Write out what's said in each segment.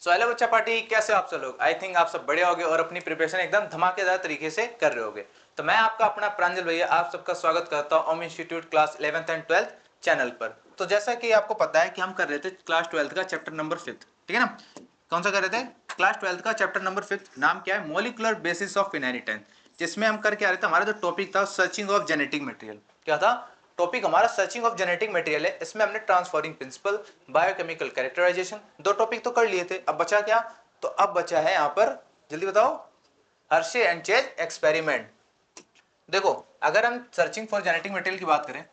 So hello बच्चा party, कैसे हो आप सब लोग। आई थिंक आप सब बढ़िया होगे और अपनी प्रिपरेशन एकदम धमाकेदार तरीके से कर रहे होगे। तो मैं आपका अपना प्रांजल भैया आप सबका स्वागत करता हूँ Om institute class 11th and 12th channel पर। तो जैसा कि आपको पता है कि हम कर रहे थे क्लास 12th का चैप्टर नंबर 5, ठीक है ना। कौन सा कर रहे थे? क्लास 12th का चैप्टर नंबर 5। नाम क्या है? Molecular basis of inheritance. जिसमें हम करके आ रहे थे, हमारा जो टॉपिक था सर्चिंग ऑफ जेनेटिक मटेरियल। क्या था टॉपिक हमारा? सर्चिंग ऑफ जेनेटिक मटेरियल है। इसमें हमने ट्रांसफॉर्मिंग प्रिंसिपल, बायोकेमिकल कैरेक्टराइजेशन, दो टॉपिक तो कर लिए थे। अब बचा क्या? तो अब बचा है यहाँ पर, जल्दी बताओ, हर्शे एंड चेज एक्सपेरिमेंट। देखो, अगर हम सर्चिंग फॉर जेनेटिक मटेरियल की बात करें,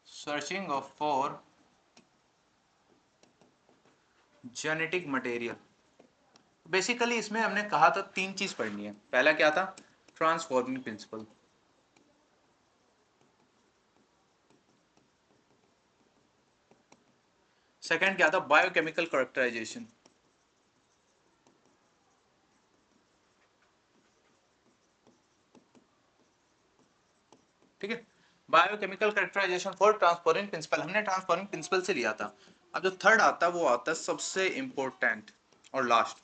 searching of for genetic material, basically इसमें हमने कहा था तीन चीज पढ़नी है। पहला क्या था? Transforming principle. सेकंड क्या था? Biochemical characterisation. ठीक है, biochemical characterisation for transforming principle हमने ट्रांसफॉर्मिंग प्रिंसिपल से लिया था। अब जो थर्ड आता है वो आता है सबसे इंपॉर्टेंट और लास्ट,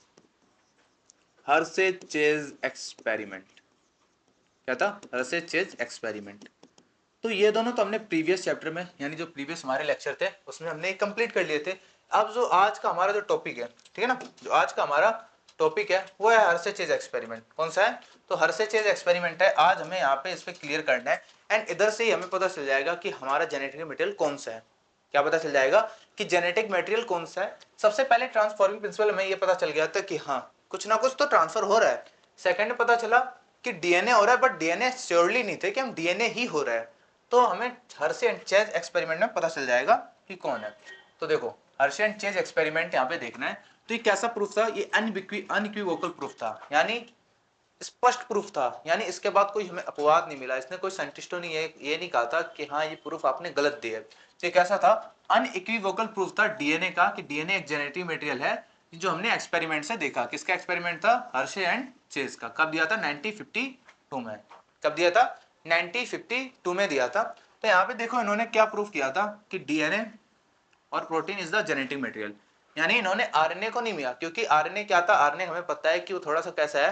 हर्शे चेज एक्सपेरिमेंट। क्या था? Hershey chase experiment. तो ये दोनों तो हमने प्रीवियस चैप्टर में, यानी जो प्रीवियस हमारे लेक्चर थे उसमें हमने कंप्लीट कर लिए थे। अब जो आज का हमारा जो टॉपिक है, ठीक है ना, जो आज का हमारा टॉपिक है वो है हर्शे चेज एक्सपेरिमेंट। कौन सा है? तो हर्शे चेज एक्सपेरिमेंट है। आज हमें यहाँ पे इस पे क्लियर करना है एंड इधर से ही हमें पता चल जाएगा कि हमारा जेनेटिक मटेरियल कौन सा है। क्या पता चल जाएगा कि जेनेटिक मटेरियल कौन सा है? सबसे पहले ट्रांसफॉर्मिंग प्रिंसिपल हमें ये पता चल गया था कि हाँ, कुछ ना कुछ तो ट्रांसफर हो रहा है। सेकंड पता चला कि डीएनए हो रहा है, बट डीएनए श्योरली नहीं थे कि हम डीएनए ही हो रहा है। तो हमें हर्शे एंड चेज एक्सपेरिमेंट में पता चल जाएगा कि कौन है। तो देखो, हर्शे एंड चेज एक्सपेरिमेंट यहाँ पे देखना है। तो ये कैसा प्रूफ था? ये अनइक्विवोकल प्रूफ था, यानी स्पष्ट प्रूफ था। यानी इसके बाद कोई हमें अपवाद नहीं मिला। इसने कोई साइंटिस्टों ने ये नहीं कहा था कि हाँ ये प्रूफ आपने गलत दिया है। तो कैसा था? अनइक्विवोकल प्रूफ था डीएनए का, कि डीएनए एक जेनेटिक मटेरियल है, जो हमने एक्सपेरिमेंट से देखा। किसका एक्सपेरिमेंट था? हर्शे एंड चेज का। कब दिया था? 1952 में। कब दिया था? 1952 में दिया था। तो यहाँ पे देखो इन्होंने क्या प्रूफ किया था कि डीएनए और protein is the genetic material. यानी इन्होंने आरएनए को नहीं मिला, क्योंकि आरएनए क्या था? आरएनए हमें पता है कि वो थोड़ा सा कैसा है,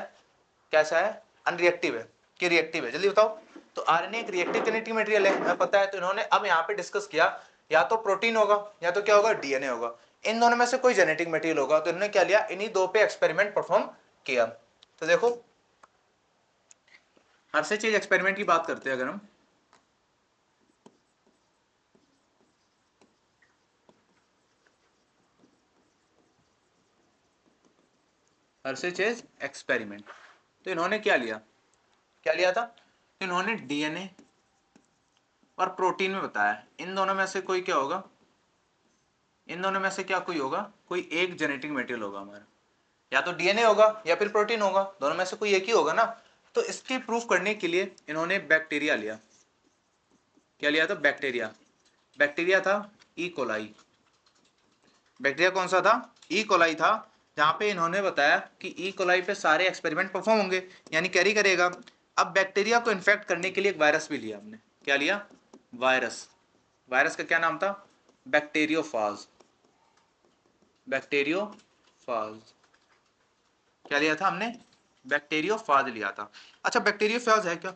कैसा है, अनरिएक्टिव है कि रिएक्टिव है? जल्दी बताओ। तो आरएनए एक रिएक्टिव जेनेटिक मटेरियल है, हमें पता है। तो इन्होंने अब यहाँ पे डिस्कस किया, या तो प्रोटीन होगा या तो क्या होगा, डीएनए होगा। इन दोनों में से कोई जेनेटिक मटेरियल होगा। तो इन्होंने क्या लिया? इन्हीं दो पे एक्सपेरिमेंट परफॉर्म किया। तो देखो, हर से चीज एक्सपेरिमेंट की बात करते हैं अगर हम, हर से चीज एक्सपेरिमेंट, तो इन्होंने क्या लिया? क्या लिया था? इन्होंने डीएनए और प्रोटीन में बताया, इन दोनों में से कोई क्या होगा, इन दोनों में से क्या कोई होगा, कोई एक जेनेटिक मटेरियल होगा हमारा। या तो डीएनए होगा या फिर प्रोटीन होगा, दोनों में से कोई एक ही होगा ना। तो इसकी प्रूफ करने के लिए इन्होंने बैक्टीरिया लिया। क्या लिया था? बैक्टीरिया। बैक्टीरिया था ई कोलाई। बैक्टीरिया कौन सा था? ई कोलाई था। जहां पे इन्होंने बताया कि ई कोलाई पे सारे एक्सपेरिमेंट परफॉर्म होंगे, यानी कैरी करेगा। अब बैक्टीरिया को इन्फेक्ट करने के लिए एक वायरस भी लिया हमने। क्या लिया? वायरस। वायरस का क्या नाम था? बैक्टीरियोफाज। बैक्टीरियोफाज। क्या लिया था हमने? बैक्टीरियोफाज लिया था। अच्छा, बैक्टीरियोफाज है क्या?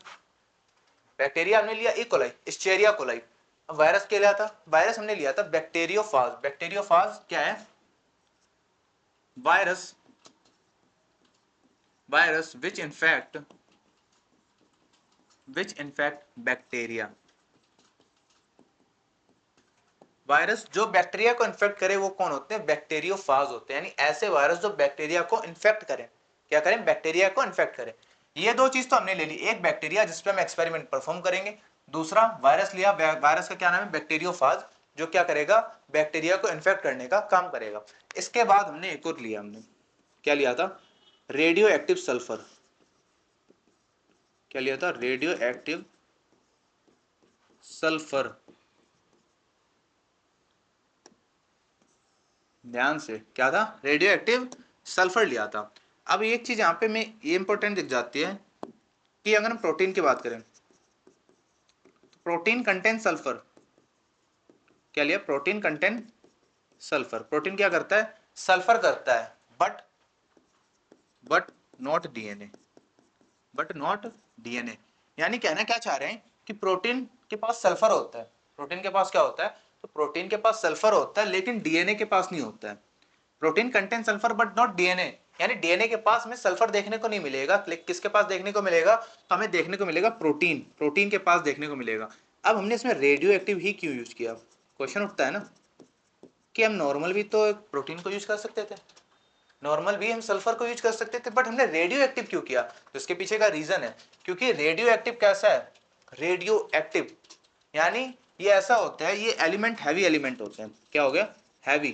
बैक्टीरिया हमने लिया ई कोलाई, इस्चेरिया कोलाई। अब वायरस क्या लिया था? वायरस हमने लिया था बैक्टीरियोफाज। बैक्टीरियोफाज क्या है? Virus. Virus which infect bacteria. Virus जो बैक्टीरिया को इन्फेक्ट करे वो कौन होते हैं? बैक्टीरियोफाज होते हैं। यानी ऐसे वायरस जो बैक्टीरिया को इन्फेक्ट करें। क्या करें? बैक्टीरिया को इन्फेक्ट करें। ये दो चीज तो हमने ले ली, एक बैक्टीरिया जिसपे हम एक्सपेरिमेंट परफॉर्म करेंगे, दूसरा वायरस लिया। वायरस का क्या नाम है? बैक्टीरियोफाज, जो क्या करेगा? बैक्टीरिया को इन्फेक्ट करने का काम करेगा। इसके बाद हमने एक और लिया, हमने क्या लिया था? Radio active sulphur. क्या लिया था? Radio active sulphur. ध्यान से, क्या था? रेडियो एक्टिव सल्फर लिया था। अब एक चीज यहाँ पे मैं ये इंपॉर्टेंट दिख जाती है कि अगर हम प्रोटीन की बात करें तो प्रोटीन कंटेन सल्फर। क्या लिया? Protein contain sulphur. प्रोटीन क्या करता है? सल्फर करता है but not DNA, but not DNA. यानी कहना क्या चाह रहे हैं कि प्रोटीन के पास सल्फर होता है, प्रोटीन के पास क्या होता है, तो प्रोटीन के पास सल्फर होता है लेकिन डीएनए के पास नहीं होता है। Protein contain sulphur but not DNA, यानी डीएनए के पास में सल्फर देखने को नहीं मिलेगा, किसके पास देखने को मिलेगा, तो हमें देखने को मिलेगा प्रोटीन, प्रोटीन के पास देखने को मिलेगा। अब हमने इसमें रेडियो एक्टिव ही क्यों यूज किया, क्वेश्चन उठता है ना कि हम नॉर्मल भी तो प्रोटीन को यूज कर सकते थे, नॉर्मल भी हम सल्फर को यूज कर सकते थे, बट हमने रेडियो एक्टिव क्यों किया, तो इसके पीछे का रीजन है क्योंकि रेडियो एक्टिव कैसा है, रेडियो एक्टिव यानी ये ऐसा होता है, ये एलिमेंट हैवी एलिमेंट होते हैं, क्या हो गया, हैवी।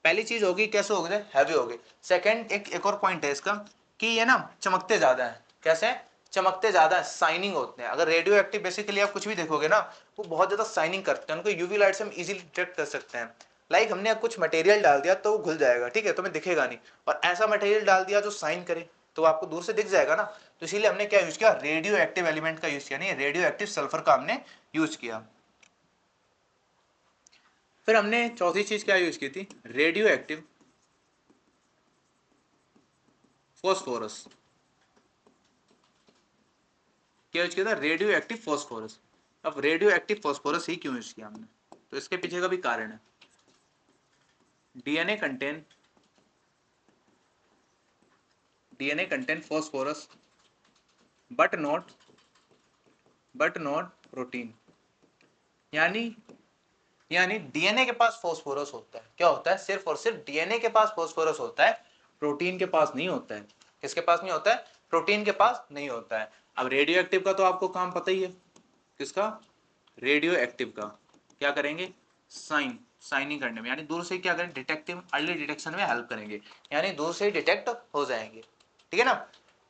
पहली चीज होगी कैसे हो गए, हैवी हो गए। सेकंड एक और पॉइंट है इसका कि ये ना चमकते ज्यादा है, कैसे, चमकते ज्यादा है, शाइनिंग होते हैं। अगर रेडियो एक्टिव बेसिकली आप कुछ भी देखोगे ना वो बहुत ज्यादा शाइनिंग करते हैं, उनको यूवी लाइट से हम इजीली डिटेक्ट कर सकते हैं। लाइक हमने कुछ मटेरियल डाल दिया तो वो घुल जाएगा, ठीक है, तो हमें दिखेगा नहीं, और ऐसा मटेरियल डाल दिया जो शाइन करे तो आपको दूर से दिख जाएगा ना, तो इसीलिए हमने क्या यूज किया, रेडियो एक्टिव एलिमेंट का यूज किया, नहीं रेडियो एक्टिव सल्फर का हमने यूज किया। फिर हमने चौथी चीज क्या यूज की थी, रेडियो एक्टिव फॉस्फोरस, क्या यूज किया था, रेडियो एक्टिव फॉस्फोरस। अब रेडियो एक्टिव फॉस्फोरस ही क्यों यूज किया हमने, तो इसके पीछे का भी कारण है। DNA contain phosphorus but not protein, यानी डीएनए के पास फॉस्फोरस होता है, क्या होता है, सिर्फ और सिर्फ डीएनए के पास फॉस्फोरस होता है, प्रोटीन के पास नहीं होता है। किसके पास नहीं होता है, प्रोटीन के पास नहीं होता है। अब रेडियो एक्टिव का तो आपको काम पता ही है, किसका, रेडियो एक्टिव का, क्या करेंगे, साइनिंग करने में, यानी दूर से क्या करें, डिटेक्टिव अर्ली डिटेक्शन में हेल्प करेंगे, यानी दूर से ही डिटेक्ट हो जाएंगे, ठीक है ना।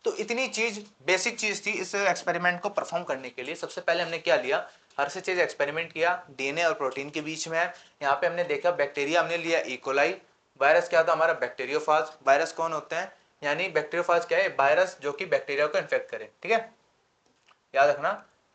तो इतनी चीज बेसिक चीज थी इस एक्सपेरिमेंट को परफॉर्म करने के लिए। सबसे पहले हमने क्या लिया, हर से चीज एक्सपेरिमेंट किया, डीएनए और प्रोटीन के बीच में है। यहाँ पे हमने देखा बैक्टीरिया हमने लिया इकोलाई, वायरस क्या था हमारा, बैक्टीरियोफाज। वायरस कौन होते हैं, यानी बैक्टीरियोफाज क्या है, वायरस जो कि बैक्टीरिया को इन्फेक्ट करे, ठीक है, याद रखना,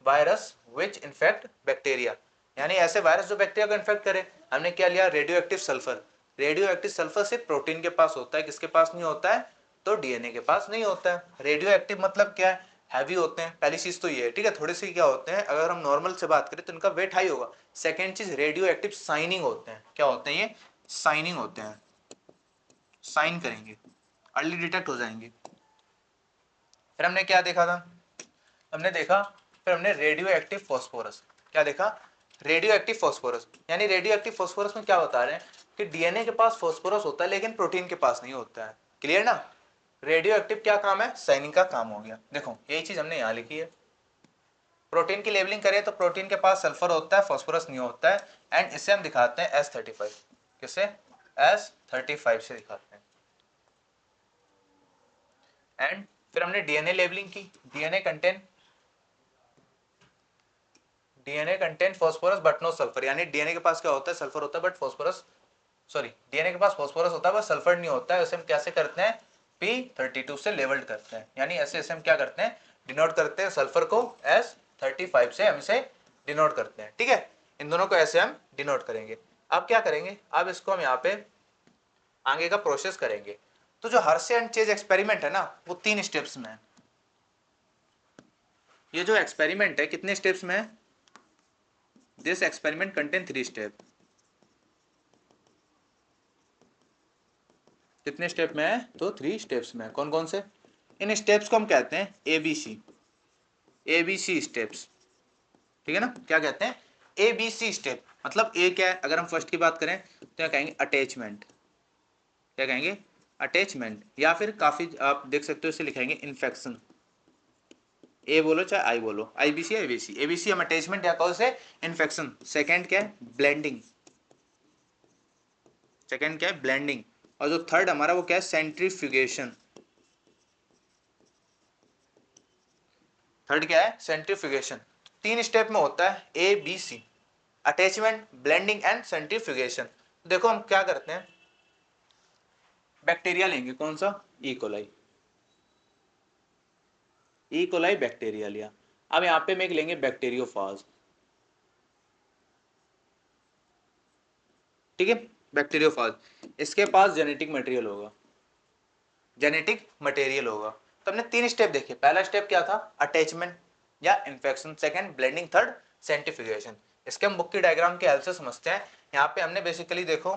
वायरस विच इन्फेक्ट बैक्टीरिया, यानी ऐसे वायरस जो बैक्टीरिया को इन्फेक्ट करे। हमने क्या लिया, radio active sulphur. Radio active sulphur सिर्फ प्रोटीन के पास होता है, किसके पास नहीं होता है, तो डीएनए के पास नहीं होता है। रेडियो एक्टिव मतलब क्या है, हैवी होते हैं, पहली चीज तो ये है, ठीक है। थोड़े से क्या होते हैं, अगर हम नॉर्मल से बात करें तो इनका वेट हाई होगा। सेकेंड चीज, रेडियो एक्टिव साइनिंग होते हैं, क्या होते हैं ये, साइनिंग होते हैं, साइन करेंगे, अर्ली डिटेक्ट हो जाएंगे। फिर हमने क्या देखा था, हमने देखा, फिर हमने रेडियो एक्टिव फॉस्फोरस, क्या देखा, रेडियो एक्टिव फॉस्फोरस, यानी रेडियो एक्टिव फॉस्फोरस में क्या बता रहे हैं कि डीएनए के पास फॉस्फोरस होता है लेकिन प्रोटीन के पास नहीं होता है, क्लियर ना। रेडियो एक्टिव क्या काम है, साइनिंग का काम हो गया। देखो यही चीज हमने यहाँ लिखी है, प्रोटीन की लेबलिंग करें तो प्रोटीन के पास सल्फर होता है, फॉस्फोरस नहीं होता है, एंड इसे हम दिखाते हैं S35, किसे, S35 से दिखाते हैं। एंड फिर हमने डीएनए लेबलिंग की, DNA contain phosphorus but no sulphur, यानी डीएनए के पास क्या होता है, सल्फर होता है बट फॉस्फोरस, सॉरी डीएनए के पास फॉस्फोरस होता है बट सल्फर नहीं होता है। उसे हम कैसे करते हैं, P32 से लेबल्ड करते हैं, यानी ऐसे हम क्या करते हैं, डिनोट करते हैं, सल्फर को S35 से हम इसे डिनोट करते हैं, ठीक है। इन दोनों को ऐसे हम डिनोट करेंगे। अब क्या करेंगे, अब इसको हम यहाँ पे आगे का प्रोसेस करेंगे। तो जो हर्शे एंड चेज एक्सपेरिमेंट है ना वो 3 स्टेप्स में है। ये जो एक्सपेरिमेंट है कितने स्टेप्स में है, दिस एक्सपेरिमेंट कंटेन 3 स्टेप। कितने स्टेप में है, तो 3 स्टेप्स में है। कौन कौन से, इन स्टेप्स को हम कहते हैं एबीसी स्टेप्स, ठीक है ना। क्या कहते हैं, एबीसी स्टेप, मतलब ए क्या है, अगर हम फर्स्ट की बात करें तो क्या कहेंगे, अटैचमेंट, क्या कहेंगे, अटैचमेंट, या फिर काफी आप देख सकते हो इसे लिखेंगे इन्फेक्शन, ए बोलो चाहे आई बोलो, आईबीसी एबीसी, एबीसी हम अटैचमेंट या कौन से, इन्फेक्शन। सेकंड क्या है, ब्लेंडिंग, सेकंड क्या है, ब्लेंडिंग। और जो थर्ड हमारा वो क्या है, सेंट्रीफ्यूगेशन, थर्ड क्या है, सेंट्रीफ्यूगेशन। 3 स्टेप में होता है A B C, attachment, blending and centrifugation. देखो हम क्या करते हैं, बैक्टीरिया लेंगे, कौन सा, इकोलाई, इकोलाई बैक्टीरिया लिया। अब यहाँ पे हम एक लेंगे बैक्टीरियोफाज, ठीक है। बैक्टीरियोफाज, इसके पास जेनेटिक मटेरियल होगा, जेनेटिक मटेरियल होगा। तो हमने 3 स्टेप देखे। पहला स्टेप क्या था? अटैचमेंट या infection, second blending, third centrifugation. इसके हम बुक की डायग्राम के हेल्प से समझते हैं। यहाँ पे हमने बेसिकली देखो,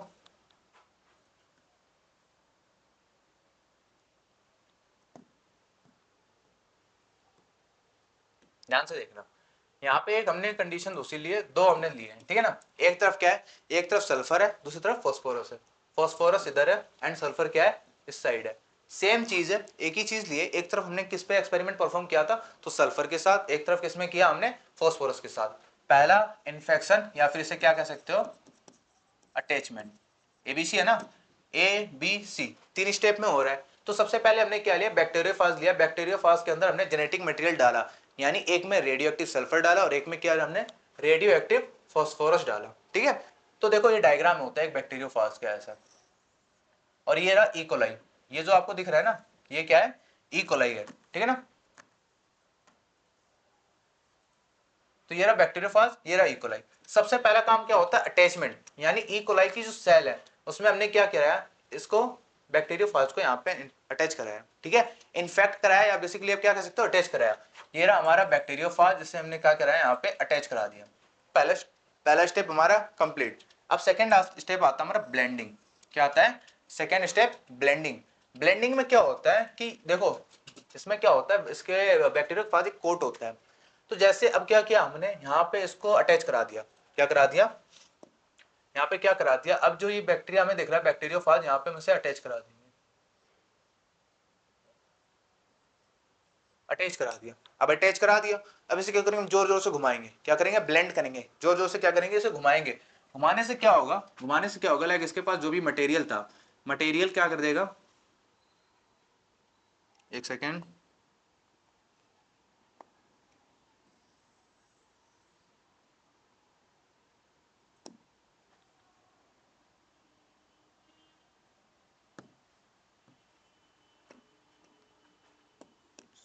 ध्यान से देखना, यहाँ पे एक हमने कंडीशन दूसरी ली है, दो हमने लिए हैं, ठीक है ना। एक तरफ क्या है? एक तरफ सल्फर है, दूसरी तरफ फॉस्फोरस है। फॉस्फोरस इधर है एंड सल्फर क्या है? इस साइड है। सेम चीज है, एक ही चीज लिए। एक तरफ हमने किस पे एक्सपेरिमेंट परफॉर्म किया था? तो सल्फर के साथ। एक तरफ किसमें किया हमने? फॉस्फोरस के साथ। पहला इन्फेक्शन, या फिर इसे क्या कह सकते हो? अटैचमेंट। एबीसी है ना, ए बी सी, 3 स्टेप में हो रहा है। तो सबसे पहले हमने क्या लिया? बैक्टीरियोफाज लिया। बैक्टीरियोफाज के अंदर हमने जेनेटिक मटेरियल डाला, यानी एक में रेडियो एक्टिव सल्फर डाला और एक में क्या हमने? रेडियो एक्टिव फॉस्फोरस डाला, ठीक है। तो देखो ये डायग्राम होता है एक बैक्टीरियोफाज का ऐसा, और ये रहा इकोलाई। ये जो आपको दिख रहा है ना, ये क्या है? इकोलाई है, ठीक है ना। तो ये रहा बैक्टीरियोफाज, ये रहा इकोलाई। सबसे पहला काम क्या होता है? अटैचमेंट, यानी इकोलाई की जो सेल है उसमें हमने क्या कराया? इसको बैक्टीरियोफाज को यहाँ पे अटैच कराया, ठीक है। इन्फेक्ट कराया, या बेसिकली आप क्या कह सकते हो? अटैच कराया। ये रहा हमारा बैक्टीरियोफाज, जिसे हमने क्या कराया? यहाँ पे अटैच करा दिया। पहला पहला स्टेप हमारा कंप्लीट। अब सेकेंड स्टेप आता है हमारा ब्लेंडिंग। क्या आता है? Second step blending. ब्लेंडिंग में क्या होता है कि देखो, इसमें क्या होता है? इसके बैक्टीरियोफाज एक कोट होता है। तो जैसे अब क्या किया हमने? यहाँ पे इसको अटैच करा दिया। क्या करा दिया? यहाँ पे क्या करा दिया? अब जो ये बैक्टीरिया हमें दिख रहा है, बैक्टीरियोफाज, यहाँ पे हम इसे अटैच करा देंगे। अटैच करा दिया। अब अटैच करा दिया, अब इसे क्या करेंगे? जोर जोर से घुमाएंगे। क्या करेंगे? ब्लेंड करेंगे। जोर जोर से क्या करेंगे? इसे घुमाएंगे। घुमाने से क्या होगा? घुमाने से क्या होगा? लाइक इसके पास जो भी मटेरियल था, मटेरियल क्या कर देगा? एक सेकेंड,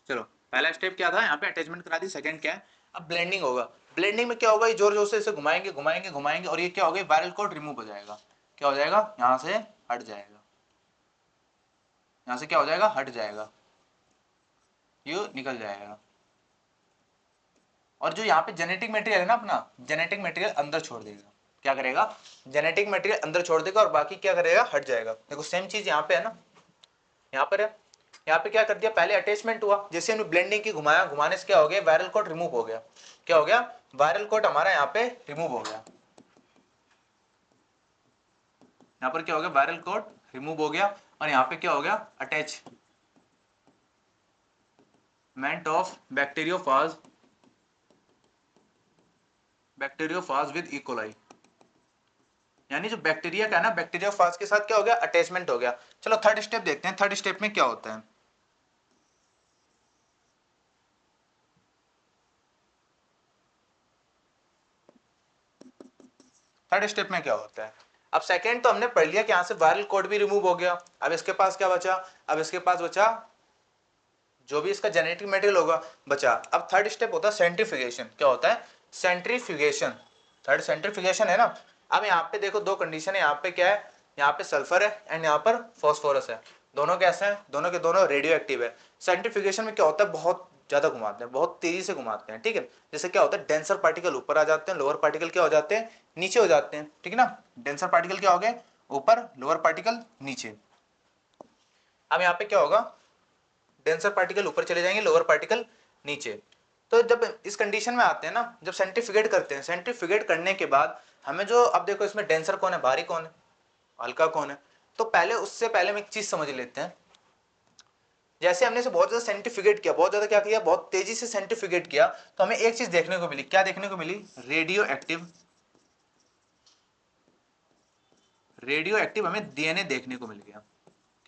चलो। पहला स्टेप क्या था? यहाँ पे अटैचमेंट करा दी। सेकंड क्या है? अब ब्लेंडिंग होगा। ब्लेंडिंग में क्या होगा? ये जोर जोर से इसे घुमाएंगे घुमाएंगे घुमाएंगे, और ये क्या होगा? वायरल कोट रिमूव हो जाएगा। क्या हो जाएगा? यहाँ से हट जाएगा। यहाँ से क्या हो जाएगा? हट जाएगा, ये निकल जाएगा। और जो यहाँ पे जेनेटिक मटेरियल है ना अपना, जेनेटिक मटेरियल अंदर छोड़ देगा। क्या करेगा? जेनेटिक मटेरियल अंदर छोड़ देगा, और बाकी क्या करेगा? हट जाएगा। देखो सेम चीज यहाँ पे है ना, यहाँ पर है। यहाँ पे क्या कर दिया? पहले अटैचमेंट हुआ, जैसे हमने ब्लेंडिंग की घुमाया, घुमाने से क्या हो गया? वायरल कोट रिमूव हो गया। क्या हो गया? वायरल कोट हमारा यहाँ पे रिमूव हो गया। यहाँ पर क्या हो गया? वायरल कोट रिमूव हो गया। और यहाँ पे क्या हो गया? Attachment of bacteriophage with E coli. यानी जो बैक्टीरिया का है ना, बैक्टीरियोफाज के साथ क्या हो गया? अटैचमेंट हो गया। चलो थर्ड स्टेप देखते हैं। थर्ड स्टेप में क्या होता है? थर्ड स्टेप में क्या होता है? अब सेकेंड तो हमने पढ़ लिया कि यहां से वायरल कोड भी रिमूव हो गया। अब इसके पास क्या बचा? अब इसके पास बचा जो भी इसका जेनेटिक मटेरियल होगा, बचा। अब थर्ड स्टेप होता है सेंट्रीफ्यूगेशन। क्या होता है? सेंट्रीफ्यूगेशन। थर्ड सेंट्रीफ्यूगेशन है ना। अब यहाँ पे देखो दो कंडीशन है। यहाँ पे क्या है? यहाँ पे सल्फर है एंड यहाँ पर फॉस्फोरस है। दोनों कैसे हैं? दोनों के दोनों रेडियो एक्टिव है। सेंट्रीफ्यूगेशन में क्या होता है? बहुत ज्यादा घुमाते हैं, बहुत तेजी से घुमाते हैं, ठीक है। जैसे क्या होता है? डेंसर पार्टिकल ऊपर आ जाते हैं, लोअर पार्टिकल क्या हो जाते हैं? नीचे हो जाते हैं, ठीक है ना। डेंसर पार्टिकल क्या हो गए? ऊपर, लोअर पार्टिकल नीचे। अब यहाँ पे क्या होगा? डेंसर पार्टिकल ऊपर चले जाएंगे, लोअर पार्टिकल नीचे। तो जब इस कंडीशन में आते हैं ना, जब सेंट्रीफ्यूगेट करते हैं, सेंट्रीफ्यूगेट करने के बाद हमें जो, अब देखो इसमें डेंसर कौन है, भारी कौन है, हल्का कौन है। तो पहले उससे पहले हम एक चीज समझ लेते हैं। जैसे हमने इसे बहुत ज्यादा सेंट्रीफ्यूगेट किया, बहुत ज्यादा क्या किया? बहुत तेजी से सेंट्रीफ्यूगेट किया, तो हमें एक चीज देखने को मिली। क्या देखने को मिली? रेडियो एक्टिव, रेडियो एक्टिव हमें डीएनए देखने को मिल गया।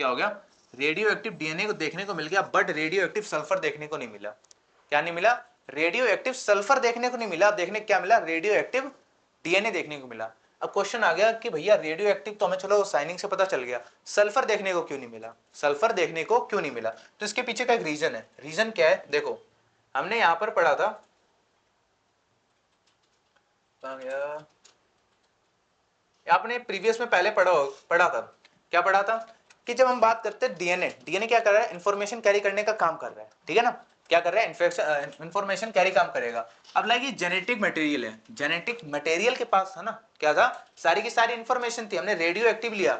क्या हो गया? रेडियो एक्टिव डीएनए को देखने को मिल गया, बट रेडियो एक्टिव सल्फर देखने को नहीं मिला। क्या नहीं मिला? रेडियो एक्टिव सल्फर देखने को नहीं मिला। देखने क्या मिला? रेडियो एक्टिव डीएनए देखने को मिला। अब क्वेश्चन आ गया कि भैया रेडियो एक्टिव तो हमें चलो साइनिंग से पता चल गया, सल्फर देखने को क्यों नहीं मिला? सल्फर देखने को क्यों नहीं मिला? तो इसके पीछे का एक रीजन है। रीजन क्या है? देखो हमने यहां पर पढ़ा था, आपने प्रीवियस में पहले पढ़ा था, क्या पढ़ा था कि जब हम बात करते हैं डीएनए, डीएनए क्या कर रहा है, इंफॉर्मेशन कैरी करने का काम कर रहा है, ठीक है ना, क्या कर रहा है, इंफॉर्मेशन कैरी काम करेगा। अब लाइक ये जेनेटिक मटेरियल है, जेनेटिक मटेरियल के पास था ना, क्या था, सारी की सारी इंफॉर्मेशन थी, हमने रेडियो एक्टिव लिया,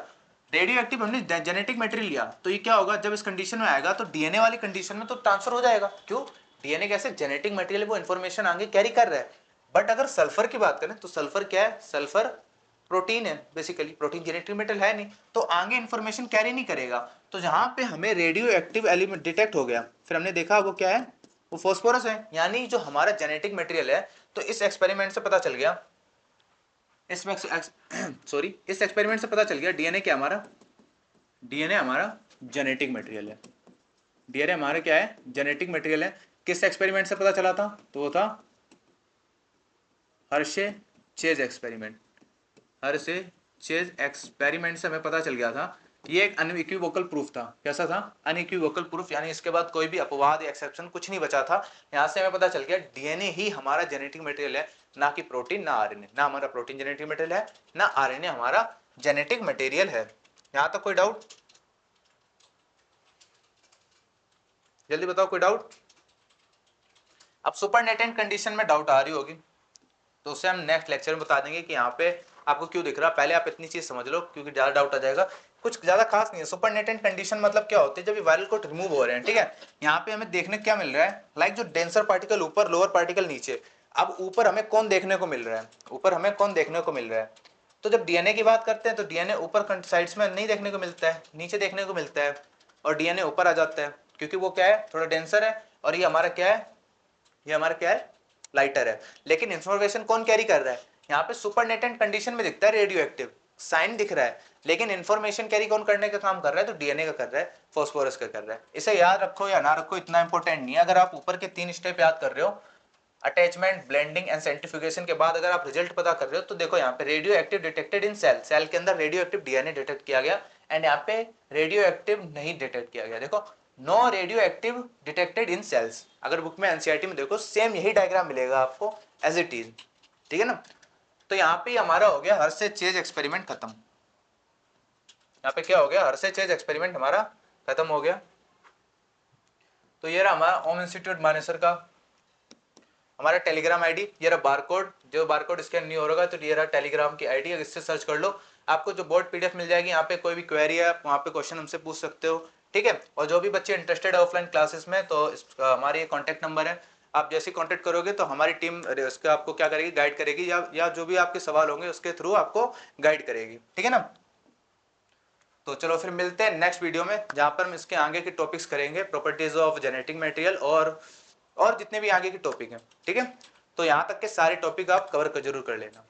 रेडियो एक्टिव हमने जेनेटिक मटेरियल लिया, तो ये क्या होगा, जब इस कंडीशन में आएगा तो डीएनए वाली कंडीशन में तो ट्रांसफर हो जाएगा, क्यों, डीएनए कैसे जेनेटिक मटेरियल वो इंफॉर्मेशन आगे कैरी कर रहा है। बट अगर सल्फर की बात करें तो सल्फर क्या है, सल्फर प्रोटीन है, बेसिकली प्रोटीन जेनेटिक मटेरियल है नहीं, तो आगे इंफॉर्मेशन कैरी नहीं करेगा। तो जहां पे हमें रेडियो एक्टिव एलिमेंट डिटेक्ट हो गया, फिर हमने देखा वो क्या है, वो फॉस्फोरस है, यानी जो हमारा जेनेटिक मटेरियल है, तो इस एक्सपेरिमेंट से पता चल गया, इस एक्सपेरिमेंट से पता चल गया डीएनए क्या हमारा, डीएनए हमारा जेनेटिक मटेरियल है, डीएनए हमारा क्या है, जेनेटिक मटेरियल है। किस एक्सपेरिमेंट से पता चला था, तो वो था Hershey chase experiment, Hershey chase experiment से हमें पता चल गया था, ये एक अनइक्विवोकल प्रूफ था, कैसा था, अनइक्विवोकल प्रूफ, यानी इसके बाद कोई भी अपवाद या एक्सेप्शन कुछ नहीं बचा था। यहां से हमें पता चल गया डीएनए ही हमारा जेनेटिक मटेरियल है, ना कि प्रोटीन, ना आरएनए, ना हमारा प्रोटीन जेनेटिक मटेरियल है, ना आरएनए हमारा जेनेटिक मटेरियल है। यहां तक कोई डाउट, जल्दी बताओ कोई डाउट। अब सुपरनेटेंट कंडीशन में डाउट आ रही होगी, तो उसे हम नेक्स्ट लेक्चर में बता देंगे कि यहाँ पे आपको क्यों दिख रहा है, पहले आप इतनी चीज समझ लो क्योंकि ज्यादा डाउट आ जाएगा। कुछ ज्यादा खास नहीं है, सुपरनेटेंट कंडीशन मतलब क्या होती है, जब ये वायरल कोट रिमूव हो रहे हैं, ठीक है, यहाँ पे हमें देखने क्या मिल रहा है, लाइक जो डेंसर पार्टिकल ऊपर, लोअर पार्टिकल नीचे। अब ऊपर हमें कौन देखने को मिल रहा है, ऊपर हमें कौन देखने को मिल रहा है, तो जब डीएनए की बात करते हैं तो डीएनए ऊपर साइड्स में नहीं देखने को मिलता है, नीचे देखने को मिलता है, और डीएनए ऊपर आ जाता है क्योंकि वो क्या है, थोड़ा डेंसर है, और ये हमारा क्या है, ये हमारा क्या है, लाइटर है। लेकिन इंफॉर्मेशन कौन कैरी कर रहा है, यहाँ पे सुपरनेटेंट कंडीशन में दिखता है रेडियो एक्टिव साइन दिख रहा है, लेकिन इंफॉर्मेशन कैरी कौन करने का काम कर रहा है, तो डीएनए का कर रहा है, फास्फोरस का कर रहा है। इसे याद रखो या ना रखो इतना इंपॉर्टेंट नहीं है, अगर आप ऊपर के 3 स्टेप याद कर रहे हो, अटैचमेंट, ब्लेंडिंग एंड सेंट्रीफ्यूगेशन के बाद अगर आप रिजल्ट पता कर रहे हो, तो देखो यहाँ पे radioactive detected in cell, cell के अंदर रेडियो एक्टिव डीएनए डिटेक्ट किया गया, एंड यहाँ पे रेडियो एक्टिव नहीं डिटेक्ट किया गया, देखो no radioactive detected in cells. अगर बुक में एनसीईआरटी में देखो सेम यही डायग्राम मिलेगा आपको एज इट इज, ठीक है ना। तो यहाँ पे हमारा हो गया हर्शे चेज एक्सपेरिमेंट खत्म, यहाँ पे क्या हो गया, हर्शे चेज एक्सपेरिमेंट हमारा खत्म हो गया। तो ये रहा हमारा ओम इंस्टीट्यूट मानेसर का हमारा टेलीग्राम आईडी, ये रहा बारकोड, जो बारकोड स्कैन नहीं हो रहा तो ये रहा टेलीग्राम की आईडी, इससे सर्च कर लो, आपको जो बोर्ड पीडीएफ मिल जाएगी, यहाँ पे कोई भी क्वेरी है वहाँ पे क्वेश्चन हमसे पूछ सकते हो, ठीक है। और जो भी बच्चे इंटरेस्टेड है ऑफलाइन क्लासेस में, तो हमारी कॉन्टैक्ट नंबर है, आप जैसे कॉन्टैक्ट करोगे तो हमारी टीम उसका आपको क्या करेगी, गाइड करेगी, या जो भी आपके सवाल होंगे उसके थ्रू आपको गाइड करेगी, ठीक है ना। तो चलो फिर मिलते हैं नेक्स्ट वीडियो में, जहां पर हम इसके आगे के टॉपिक्स करेंगे, प्रॉपर्टीज ऑफ जेनेटिक मटेरियल और जितने भी आगे के टॉपिक हैं, ठीक है। तो यहाँ तक के सारे टॉपिक आप कवर कर जरूर कर लेना।